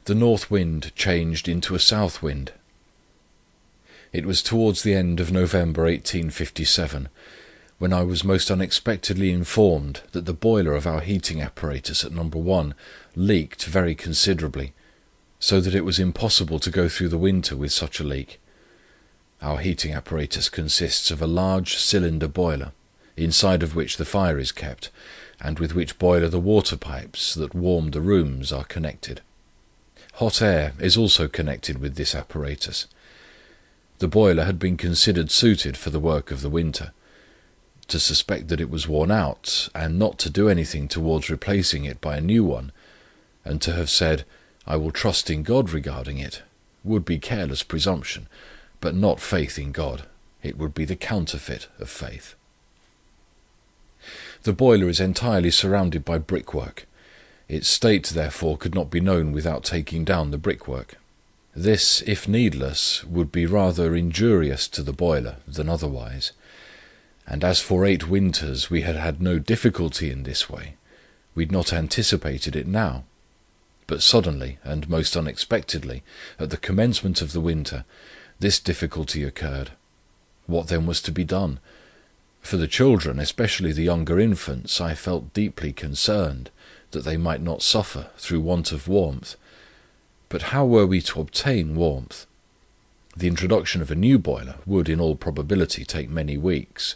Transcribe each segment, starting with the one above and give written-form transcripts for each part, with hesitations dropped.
The north wind changed into a south wind. It was towards the end of November 1857, when I was most unexpectedly informed that the boiler of our heating apparatus at No. 1 leaked very considerably, so that it was impossible to go through the winter with such a leak. Our heating apparatus consists of a large cylinder boiler, inside of which the fire is kept, and with which boiler the water pipes that warm the rooms are connected. Hot air is also connected with this apparatus. The boiler had been considered suited for the work of the winter. To suspect that it was worn out, and not to do anything towards replacing it by a new one, and to have said, "I will trust in God regarding it," would be careless presumption, but not faith in God. It would be the counterfeit of faith. The boiler is entirely surrounded by brickwork. Its state, therefore, could not be known without taking down the brickwork. This, if needless, would be rather injurious to the boiler than otherwise. And as for 8 winters we had had no difficulty in this way, we had not anticipated it now. But suddenly, and most unexpectedly, at the commencement of the winter, this difficulty occurred. What then was to be done? For the children, especially the younger infants, I felt deeply concerned that they might not suffer through want of warmth. But how were we to obtain warmth? The introduction of a new boiler would in all probability take many weeks.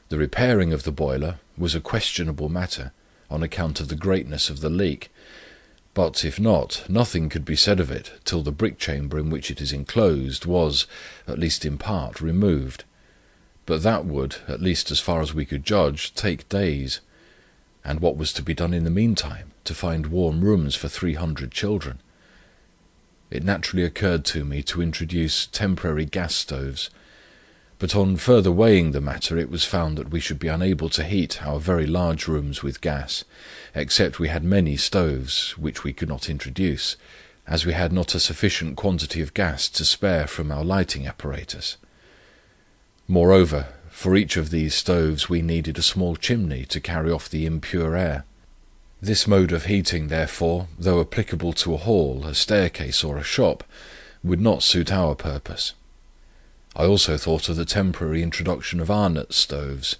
The repairing of the boiler was a questionable matter, on account of the greatness of the leak. But if not, nothing could be said of it till the brick chamber in which it is enclosed was, at least in part, removed. But that would, at least as far as we could judge, take days. And what was to be done in the meantime to find warm rooms for 300 children? It naturally occurred to me to introduce temporary gas stoves. But on further weighing the matter, it was found that we should be unable to heat our very large rooms with gas, except we had many stoves, which we could not introduce, as we had not a sufficient quantity of gas to spare from our lighting apparatus. Moreover, for each of these stoves we needed a small chimney to carry off the impure air. This mode of heating, therefore, though applicable to a hall, a staircase, or a shop, would not suit our purpose. I also thought of the temporary introduction of Arnott stoves,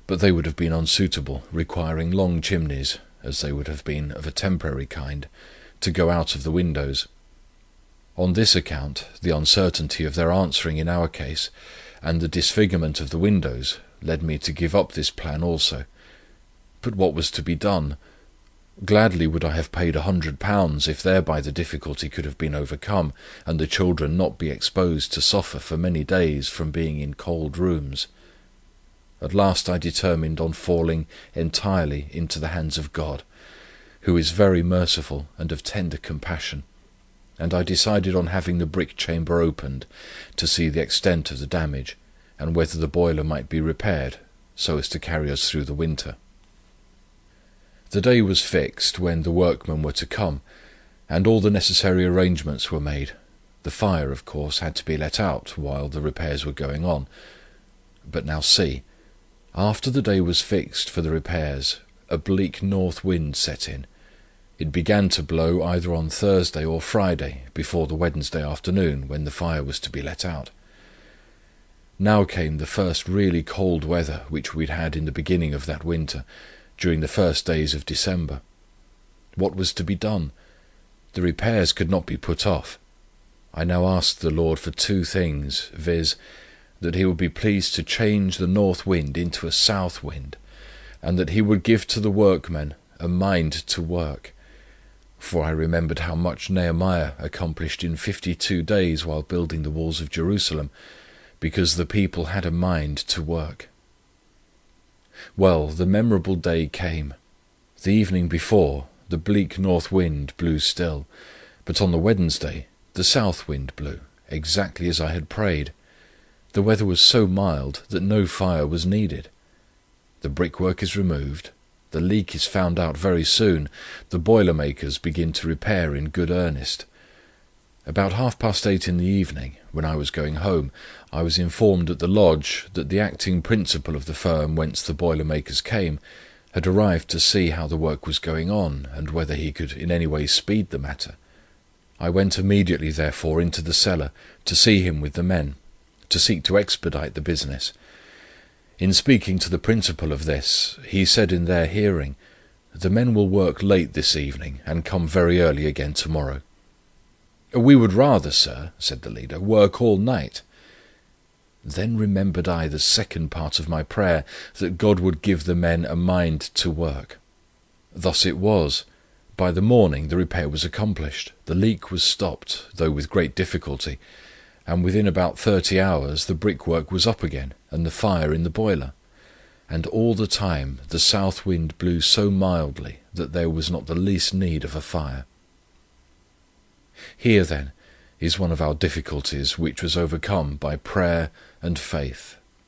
but they would have been unsuitable, requiring long chimneys, as they would have been of a temporary kind, to go out of the windows. On this account, the uncertainty of their answering in our case, and the disfigurement of the windows, led me to give up this plan also. But what was to be done? Gladly would I have paid £100 if thereby the difficulty could have been overcome, and the children not be exposed to suffer for many days from being in cold rooms. At last I determined on falling entirely into the hands of God, who is very merciful and of tender compassion, and I decided on having the brick chamber opened to see the extent of the damage, and whether the boiler might be repaired so as to carry us through the winter. The day was fixed when the workmen were to come, and all the necessary arrangements were made. The fire, of course, had to be let out while the repairs were going on. But now see, after the day was fixed for the repairs, a bleak north wind set in. It began to blow either on Thursday or Friday before the Wednesday afternoon, when the fire was to be let out. Now came the first really cold weather which we had had in the beginning of that winter, during the first days of December. What was to be done? The repairs could not be put off. I now asked the Lord for 2 things, viz., that He would be pleased to change the north wind into a south wind, and that He would give to the workmen a mind to work. For I remembered how much Nehemiah accomplished in 52 days while building the walls of Jerusalem, because the people had a mind to work. Well, the memorable day came. The evening before, the bleak north wind blew still, but on the Wednesday the south wind blew, exactly as I had prayed. The weather was so mild that no fire was needed. The brickwork is removed. The leak is found out very soon. The boiler makers begin to repair in good earnest. About 8:30 in the evening, when I was going home, I was informed at the lodge that the acting principal of the firm whence the boiler makers came had arrived to see how the work was going on, and whether he could in any way speed the matter. I went immediately therefore into the cellar to see him with the men, to seek to expedite the business. In speaking to the principal of this, he said in their hearing, "The men will work late this evening, and come very early again tomorrow." "We would rather, sir," said the leader, "work all night." Then remembered I the second part of my prayer, that God would give the men a mind to work. Thus it was. By the morning the repair was accomplished, the leak was stopped, though with great difficulty, and within about 30 hours the brickwork was up again, and the fire in the boiler. And all the time the south wind blew so mildly that there was not the least need of a fire. Here, then, is one of our difficulties which was overcome by prayer and faith.